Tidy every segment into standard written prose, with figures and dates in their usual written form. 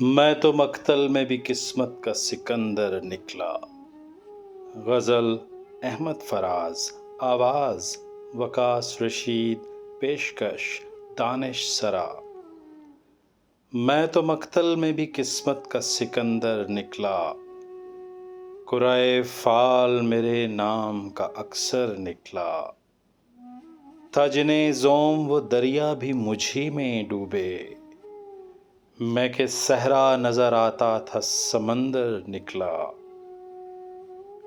میں تو مقتل میں بھی قسمت کا سکندر نکلا۔ غزل احمد فراز، آواز وقاص رشید، پیشکش دانش سرا۔ میں تو مقتل میں بھی قسمت کا سکندر نکلا، قرعۂ فال میرے نام کا اکثر نکلا۔ تھا جنہیں زوم وہ دریا بھی مجھی میں ڈوبے، میں کہ صحرا نظر آتا تھا سمندر نکلا۔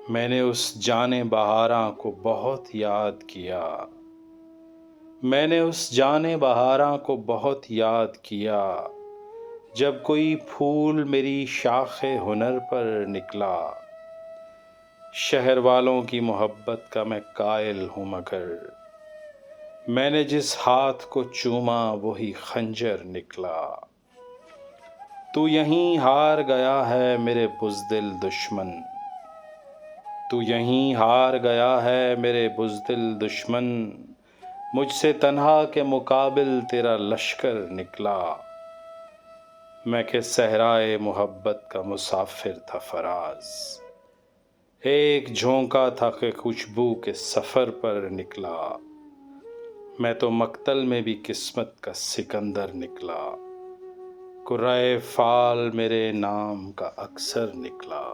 میں نے اس جان بہاراں کو بہت یاد کیا، میں نے اس جان بہاراں کو بہت یاد کیا، جب کوئی پھول میری شاخ ہنر پر نکلا۔ شہر والوں کی محبت کا میں قائل ہوں مگر، میں نے جس ہاتھ کو چوما وہی خنجر نکلا۔ تو یہیں ہار گیا ہے میرے بزدل دشمن، تو یہیں ہار گیا ہے میرے بزدل دشمن، مجھ سے تنہا کے مقابل تیرا لشکر نکلا۔ میں کہ صحرائے محبت کا مسافر تھا فراز، ایک جھونکا تھا کہ خوشبو کے سفر پر نکلا۔ میں تو مقتل میں بھی قسمت کا سکندر نکلا، قرعۂ فال میرے نام کا اکثر نکلا۔